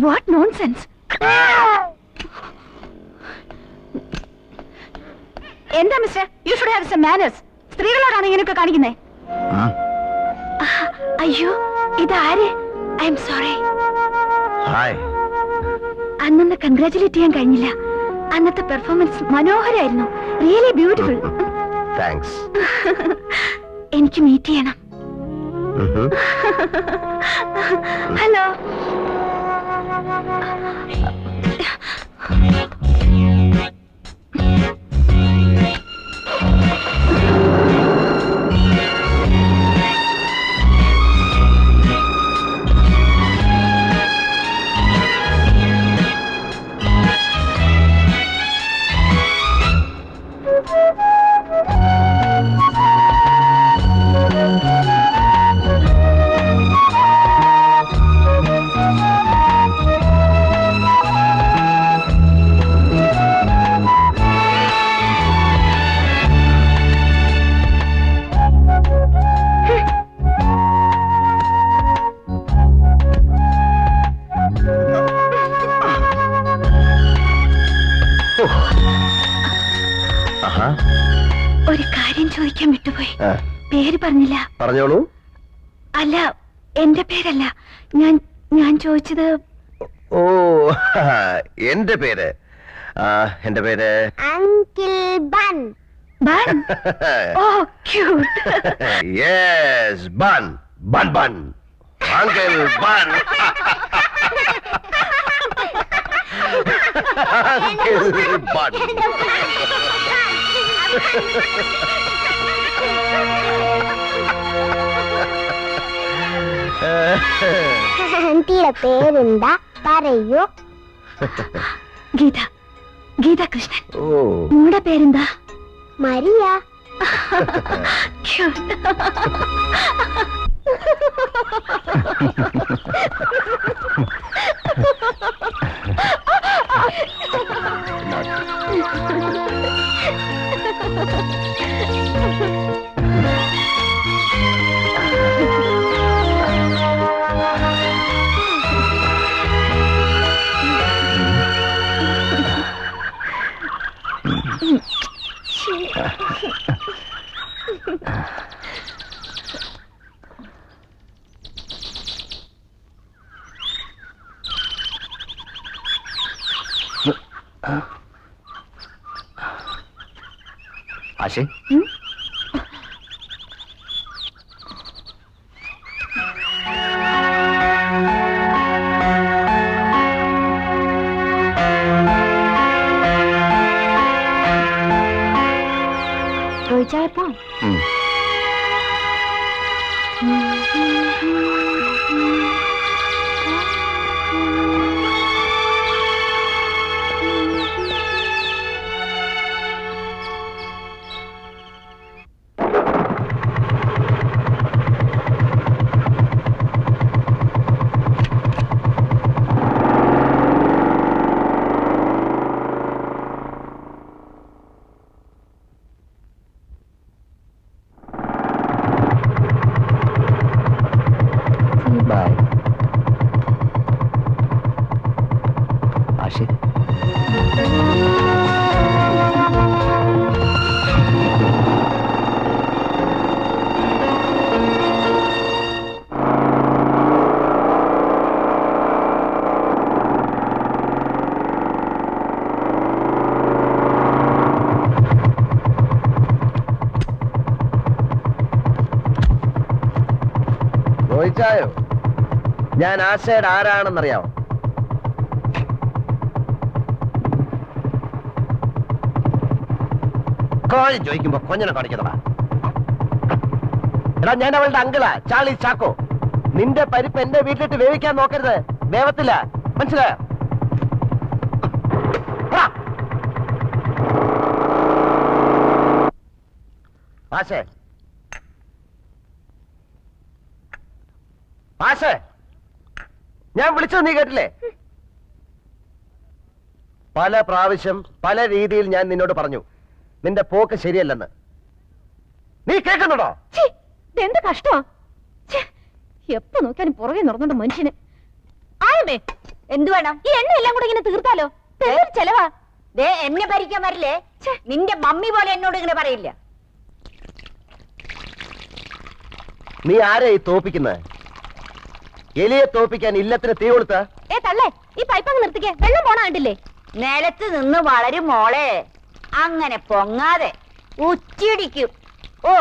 What nonsense! എന്താ mister? You should have some manners. സ്ത്രീകളോടാണ് ഇങ്ങനെയൊക്കെ കാണിക്കുന്നേ. അയ്യോ, ഇതാര്? I am sorry. ഹായ്. അന്നൊന്ന് കൺഗ്രാറ്റുലേറ്റ് ചെയ്യാൻ കഴിഞ്ഞില്ല. അന്നത്തെ പെർഫോമൻസ് മനോഹരമായിരുന്നു. Really beautiful. താങ്ക്സ്. എനിക്ക് മീറ്റ് ചെയ്യണം. ഹലോ. ഒരു കാര്യം ചോദിക്കാൻ വിട്ടുപോയി. പേര് പറഞ്ഞില്ല. പറഞ്ഞോളൂ. അല്ല, എന്റെ പേരല്ല. ഞാൻ ചോദിച്ചത്. ഓ, എന്റെ പേര് അങ്കിൾ ബൺ. ബൺ? ഓ, cute. Yes, bun bun bun. Uncle bun. Uncle bun. ആന്റിയുടെ പേരെന്താ പറയൂ? ഗീത. ഗീത കൃഷ്ണൻ. ഓ, നിങ്ങളുടെ പേരെന്താ? മരിയ. ആശേ, ചോദിച്ചായപ്പോ ചോദിച്ചായോ? ഞാൻ ആശയുടെ ആരാണെന്നറിയാമോ? കോഴി ചോദിക്കുമ്പോ കൊഞ്ഞനെ കാണിക്കുന്നതാ. എടാ, ഞാൻ അവളുടെ അങ്കിളാ, ചാർലി ചാക്കോ. നിന്റെ പരിപ്പ് എന്റെ വീട്ടിലിട്ട് വേവിക്കാൻ നോക്കരുത്, വേവത്തില്ല. മനസ്സിലായോ? ആശേ, ആശേ, ഞാൻ വിളിച്ചത് നീ കേട്ടില്ലേ? പല പ്രാവശ്യം പല രീതിയിൽ ഞാൻ നിന്നോട് പറഞ്ഞു നിന്റെ പോക്ക് ശരിയല്ലെന്ന്. നീ കേൾക്കുന്നുണ്ടോ? എന്ത് കഷ്ടോ! എപ്പോ നോക്കിയാലും പുറകെ നടന്നോണ്ട് മനുഷ്യന്. ആയമേ, എന്ത് വേണം? ഈ എണ്ണ എല്ലാം കൂടെ ഇങ്ങനെ തീർത്താലോ? ചെലവാ. ദേ എന്നെ ഭരിക്കാൻ വരില്ലേ? നിന്റെ മമ്മി പോലെ എന്നോട് ഇങ്ങനെ പറയില്ല. നീ ആരെ ഈ തോപ്പിക്കുന്നത്? എലിയെ തോപ്പിക്കാൻ ഇല്ലത്തിന് തീ കൊടുത്ത? തള്ളേ, ഈ പൈപ്പ് അങ്ങ് നിർത്തിക്കേ. വെള്ളം പോണ കണ്ടില്ലേ? നിലത്ത് നിന്ന് വളരും മോളെ. അങ്ങനെ പൊങ്ങാതെ ഉച്ചിടിക്കും. ഓ,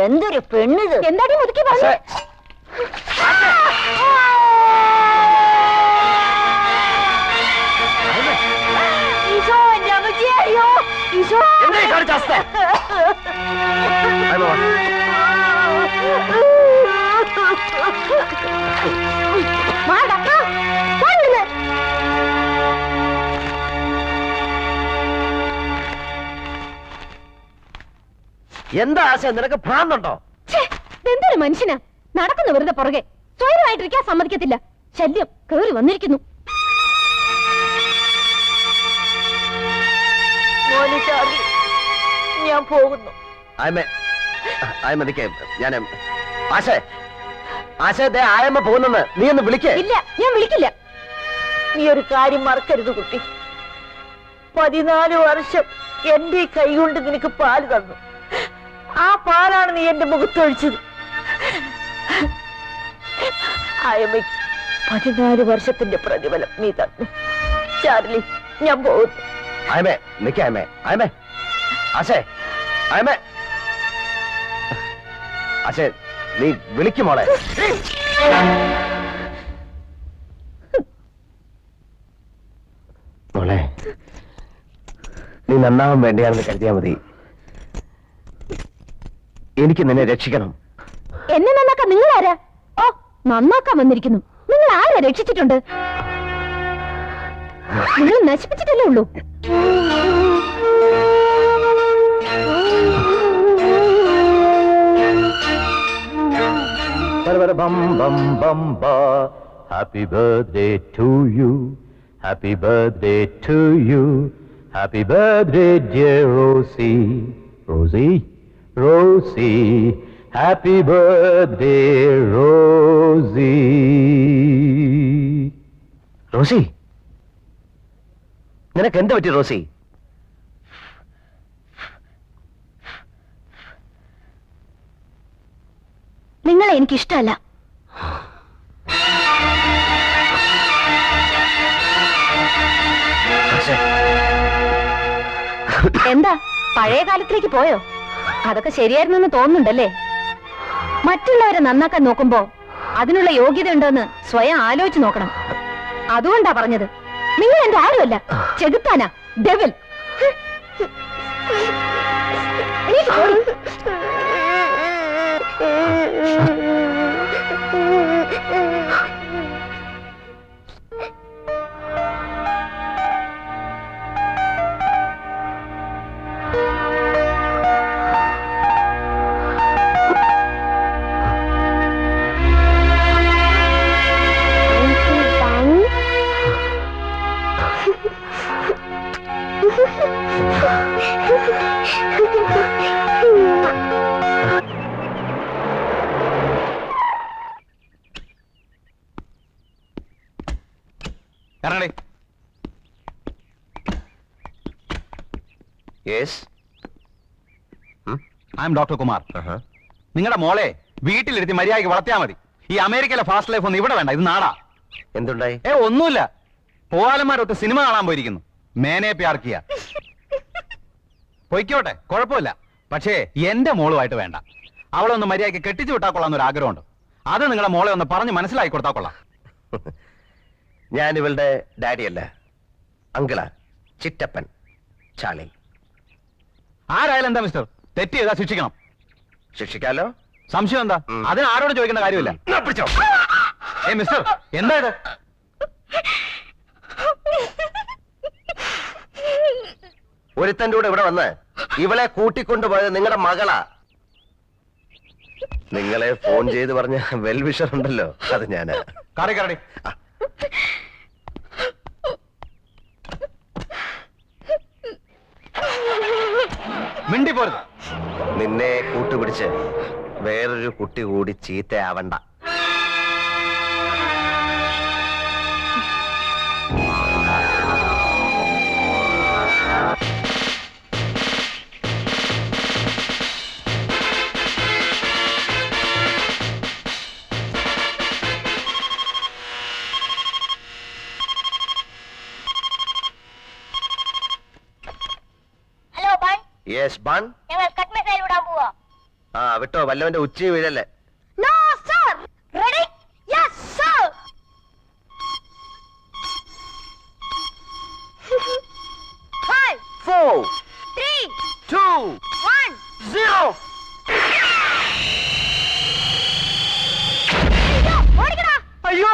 എന്തൊരു പെണ്ണിത്. എന്താടി മുതുക്കി പോണേ? ഈശോ, എന്റെ അമ്മച്ചിയെ, അയ്യോ, ഈശോ. എന്തേ കാണിച്ച അവസ്ഥ? എന്താ ആശ, നിനക്ക് ഭ്രാന്തുണ്ടോ? എന്തൊരു മനുഷ്യനാ, നടക്കുന്ന വെറുതെ പുറകെ. സ്വയമായിട്ടിരിക്കാൻ സമ്മതിക്കത്തില്ല. ശല്യം കേറി വന്നിരിക്കുന്നു. ഞാൻ പോകുന്നു. ഞാൻ ആശേ, ആശേ, ദേ ആയമ്മ പോകുന്നെന്ന് നീ ഒന്ന് വിളിക്കേ. ഇല്ല, ഞാൻ വിളിക്കില്ല. നീ ഒരു കാര്യം മറക്കരുത് കുട്ടി. 14 വർഷം എന്റെ കൈ കൊണ്ട് നിനക്ക് പാല് തന്നു. ആ പാലാണ് നീ എന്റെ മുഖത്തൊഴിച്ചത്. ആയമ്മയ്ക്ക് 14 വർഷത്തിന്റെ പ്രതിഫലം നീ തന്നു. ചാർലി, ഞാൻ പോകുന്നു. ആയമേ, നിക്കേ ആയമേ, ആയമേ, ആശേ, ആയമേ, ആശേ, നീ വിളിക്കും മോളെ. മോളെ, നീ നന്നാവാൻ വേണ്ടിയാണെന്ന് കരുതിയാ മതി. എനിക്ക് നിന്നെ രക്ഷിക്കണം. എന്നെ നന്നാക്കാൻ നിങ്ങൾ ആരാ? ഓ, നന്നാക്കാൻ വന്നിരിക്കുന്നു. നിങ്ങൾ ആരാ രക്ഷിച്ചിട്ടുണ്ട്? നിങ്ങൾ നശിപ്പിച്ചിട്ടല്ലേ ഉള്ളൂ. ബം ബം ബം ബാ. Happy birthday to you. Happy birthday to you. Happy birthday, dear Rosie. Rosie, Rosie. Happy birthday, Rosie. Rosie, നിനക്ക് എന്താ പറ്റി റോസി? നിങ്ങളെ എനിക്കിഷ്ടമല്ല. എന്താ, പഴയ കാലത്തിലേക്ക് പോയോ? അതൊക്കെ ശരിയായിരുന്നെന്ന് തോന്നുന്നുണ്ടല്ലേ? മറ്റുള്ളവരെ നന്നാക്കാൻ നോക്കുമ്പോ അതിനുള്ള യോഗ്യത ഉണ്ടോന്ന് സ്വയം ആലോചിച്ച് നോക്കണം. അതുകൊണ്ടാ പറഞ്ഞത്. നിങ്ങൾ എന്റെ ആരുമല്ല, ചെകുത്താനാ, ഡെവിൽ. ഡോക്ടർ കുമാർ. നിങ്ങളുടെ മോളെ വീട്ടിലിരുത്തി മര്യാദയ്ക്ക് വളർത്തിയാ മതി. ഈ അമേരിക്കയിലെ ഫാസ്റ്റ് ലൈഫ് ഒന്നും ഇവിടെ വേണ്ട. ഇത് നാടാ. എന്തുണ്ടായി? ഒന്നുമില്ല. പോവാലന്മാരൊത്ത് സിനിമ കാണാൻ പോയിരിക്കുന്നു. മേനെ പ്യാർക്കിയ. പൊയ്ക്കോട്ടെ, കുഴപ്പമില്ല. പക്ഷേ എന്റെ മോളുമായിട്ട് വേണ്ട. അവളെ ഒന്ന് മര്യാദയ്ക്ക് കെട്ടിച്ചു വിട്ടാ കൊള്ളാന്നൊരു ആഗ്രഹമുണ്ട്. അത് നിങ്ങളുടെ മോളെ ഒന്ന് പറഞ്ഞ് മനസ്സിലാക്കി കൊടുത്താൽ കൊള്ളാം. ഞാൻ ഇവളുടെ ഡാഡിയല്ല, അങ്കിളാ, ചിറ്റപ്പൻ, ചാളി. ആരായാലും എന്താ മിസ്റ്റർ, തെറ്റ് ചെയ്താ ശിക്ഷിക്കണം. ശിക്ഷിക്കാലോ? സംശയം എന്താ? അതിന് ആരോട് ചോദിക്കേണ്ട കാര്യമില്ല. മിസ്റ്റർ, എന്താ ഇത്? ഒരുത്തന്റെ കൂടെ ഇവിടെ വന്ന് ഇവളെ കൂട്ടിക്കൊണ്ടുപോയത് നിങ്ങളുടെ മകളാ. നിങ്ങളെ ഫോൺ ചെയ്ത് പറഞ്ഞ വെൽവിഷർ ഉണ്ടല്ലോ, അത് ഞാനാ. കറി മിണ്ടി പോരുത്. നിന്നെ കൂട്ടുപിടിച്ച് വേറൊരു കുട്ടി കൂടി ചീത്തയാവണ്ട. Yes bun. ഞങ്ങൾ കട്ട് മസാല ഇടാൻ പോവാ. ആ വിട്ടോ, വല്ലവന്റെ ഉച്ചി വീഴല്ലേ. No sir. Ready? Yes sir. 5 4 3 2 1 0. ഓടിക്കടാ. അയ്യോ,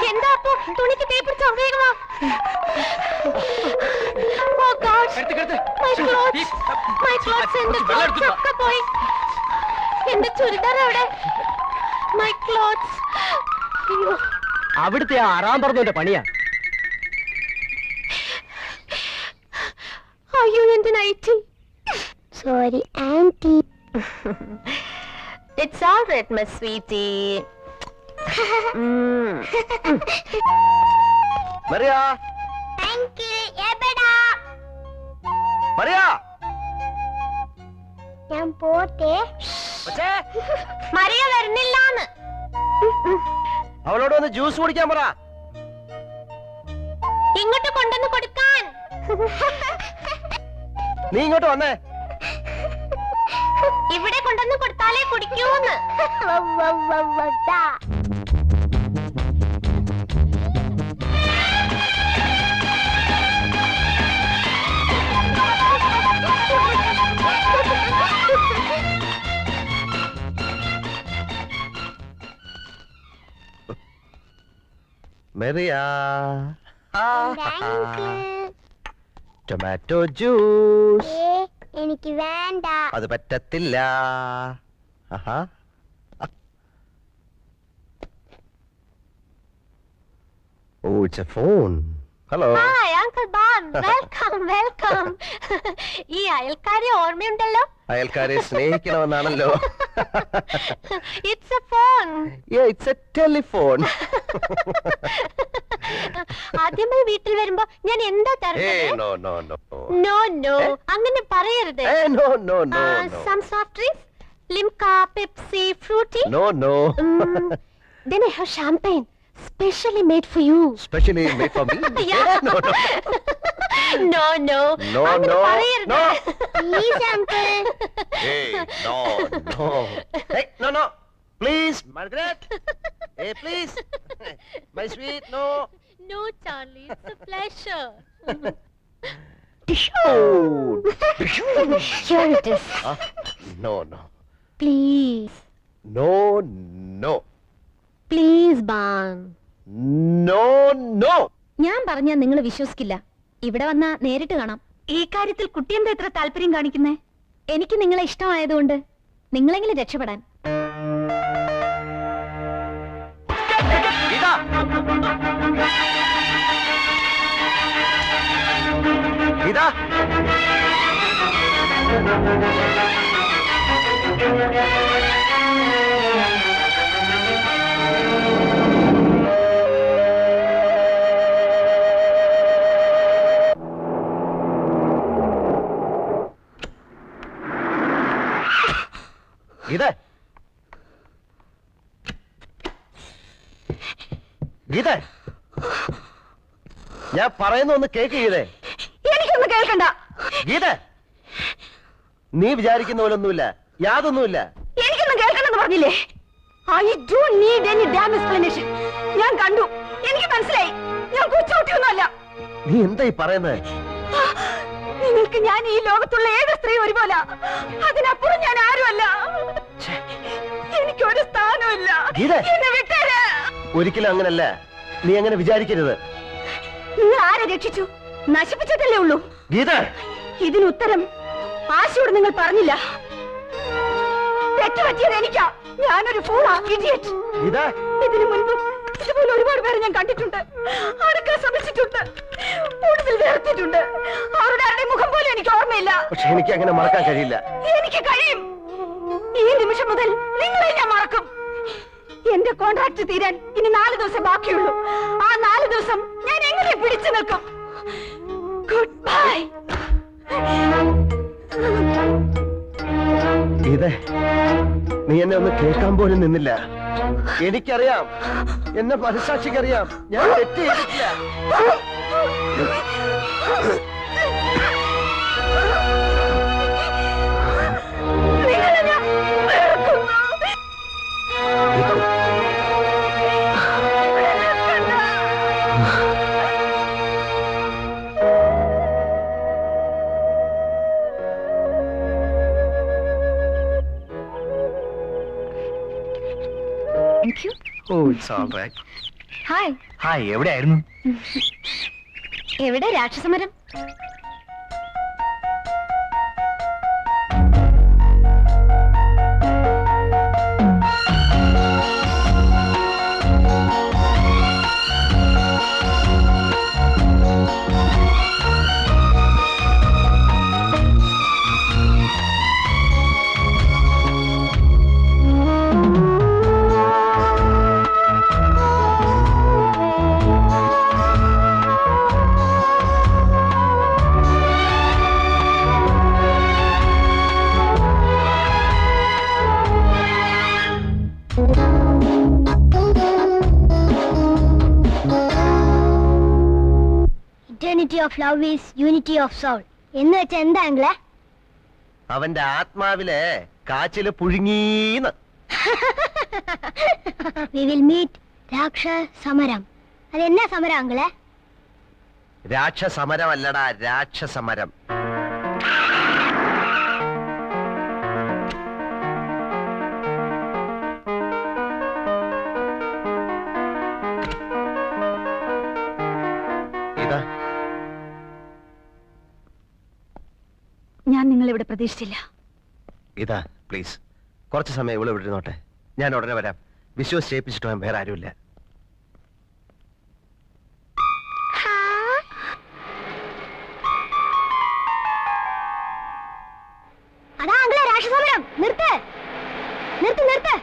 എന്താ അപ്പോ തുണിക്ക് തീ പിടിച്ചോ? വേഗം വാ. Oh god, my clothes and the clothes ഒക്കെ പോയി. എന്റെ ചുരിദാർ എവിടെ? My clothes. അയ്യോ, അവിടുത്തെ ആറാം പറഞ്ഞതിന്റെ പണിയാ. അയ്യോ എന്റെ nightie. Sorry aunty. It's all right, my sweetie. Maria, uncle എബടാ? മറിയ. ഞാൻ പോട്ടെ. പക്ഷേ മറിയ വരുന്നില്ലാന്ന്. അവളോട് ഒന്ന് ജ്യൂസ് കുടിക്കാൻ പറ. ഇങ്ങോട്ട് കൊണ്ടുവന്ന് കൊടുക്കാൻ. നീ ഇങ്ങോട്ട് വന്നേ. ഇവിടെ കൊണ്ടുവന്ന് കൊടുത്താലേ കുടിക്കൂന്ന്. Maria, uncle, tomato juice. എനിക്ക് വേണ്ട. അത് പറ്റത്തില്ല. ആഹാ. Oh, it's a phone. Hello. Hi uncle bun. Welcome welcome. ഈ അയൽക്കാരെ ഓർമ്മയുണ്ടല്ലോ? അയൽക്കാരെ സ്നേഹിക്കണമെന്നാണല്ലോ. It's a phone. It's a telephone. ആദ്യമായി വീട്ടിൽ വരുമ്പോ ഞാൻ എന്താ ഏ തരുന്നത്? No no no. No no, അങ്ങനെ പറയരുത്. ഏ no no no no. Some soft drinks, Limca, Pepsi, fruity. No no. Then I have champagne, specially made for you. Specially made for me. Yeah. No no. No no. No അങ്ങനെ no. പറയരുത്. No. Please uncle. Hey, no no. Hey, no no. Please, Margaret. Hey, please. My sweet, no. No Charlie, it's a pleasure. Oh. Here it is. No no. Please. No no. Please Ban. No no. ഞാൻ പറഞ്ഞാ നിങ്ങൾ വിശ്വസിക്കില്ല. ഇവിടെ വന്നാ നേരിട്ട് കാണാം. ഈ കാര്യത്തിൽ കുട്ടി എന്താ ഇത്ര താല്പര്യം കാണിക്കുന്നേ? എനിക്ക് നിങ്ങളെ ഇഷ്ടമായതുകൊണ്ട് നിങ്ങളെങ്കിലും രക്ഷപ്പെടാൻ. ഇതാ. ഇതാ. ഗീത, ഗീത, ഞാൻ പറയുന്ന ഒന്ന് കേക്ക് ഗീതേ. എനിക്കൊന്നും കേൾക്കണ്ട. ഗീത, നീ വിചാരിക്കുന്ന പോലൊന്നുമില്ല, യാതൊന്നുമില്ല. എനിക്കൊന്നും കേൾക്കണ്ടെന്ന് പറഞ്ഞില്ലേ? I don't need any damn explanation. ഞാൻ കണ്ടു, എനിക്ക് മനസ്സിലായി. ഞാൻ കൊച്ചുകുട്ടിയൊന്നുമല്ല. നീ എന്താ ഈ പറയുന്നത്? നിങ്ങൾക്ക് ഞാൻ ഈ ലോകത്തുള്ള ഏത് സ്ത്രീ ഒരുപോലെ, അതിനപ്പുറം ഞാൻ ആരുമല്ല. എനിക്കൊരു സ്ഥാനമില്ല. ഗീത. എന്നെ വിട്ടേര്. ഒരിക്കലും അങ്ങനല്ല, നീ അങ്ങനെ വിചാരിക്കരുത്. നിങ്ങൾ ആരെ രക്ഷിച്ചു? നശിപ്പിച്ചിട്ടല്ലേ ഉള്ളൂ. ഗീത, ഇതിന് ഉത്തരം ആശയോട് നിങ്ങൾ പറഞ്ഞില്ല. തെറ്റുപറ്റിയത് എനിക്കാ. ഞാനൊരു ഫൂളാ, ഇഡിയറ്റ്. ഗീത, ഇതിനു മുൻപ് ഇതുപോലെ ഒരുപാട് പേരെ ഞാൻ കണ്ടിട്ടുണ്ട്. അടുക്കാൻ ശ്രമിച്ചിട്ടുണ്ട്, കൂടുതൽ വേർത്തിട്ടുണ്ട്. അവരുടെ ആരുടെ മുഖം പോലും എനിക്ക് ഓർമ്മയില്ല. പക്ഷെ എനിക്ക് അങ്ങനെ മറക്കാൻ കഴിയില്ല. എനിക്ക് കഴിയും. ഈ നിമിഷം മുതൽ നിങ്ങളെ ഞാൻ മറക്കും. എന്റെ കോൺട്രാക്ട് തീരാൻ ഇനി 4 ദിവസം ബാക്കിയുള്ളൂ. ആ 4 ദിവസം ഞാൻ എങ്ങനെ പിടിച്ചു നിൽക്കും? Good bye. ഗീത, നീ എന്നെ ഒന്ന് കേൾക്കാൻ പോലും നിന്നില്ല. എനിക്കറിയാം, എന്നെ മനസാക്ഷിക്കറിയാം, ഞാൻ തെറ്റ് ചെയ്തിട്ടില്ല. Oh it's all right. Hi. Hi, എവിടെയായിരുന്നു? എവിടെ രാക്ഷസമരം? Eternity of love is unity of soul. എന്ന് വെച്ചാ എന്താ അങ്കിളെ? അവന്റെ ആത്മാവിലെ കാച്ചില് പുഴുങ്ങീന്ന്. We will meet രാക്ഷസമരം. അതെന്നാ സമരം അങ്കിളെ? രാക്ഷസമരം അല്ലടാ, രാക്ഷസമരം. ഇതാ ഞാൻ നിങ്ങൾ ഇവിടെ പ്രതീക്ഷിച്ചില്ല. ഇതാ പ്ലീസ്, കുറച്ച് സമയം ഇവിടെ വിട്ടിരുന്നോട്ടെ. ഞാൻ ഉടനെ വരാം. വിശ്വസിച്ചേപ്പിച്ചിട്ട് പോകാൻ വേറെ ആരുമില്ല. അതാ അങ്കിളെ രാക്ഷസമരം. നിർത്ത് നിർത്ത് നിർത്ത്.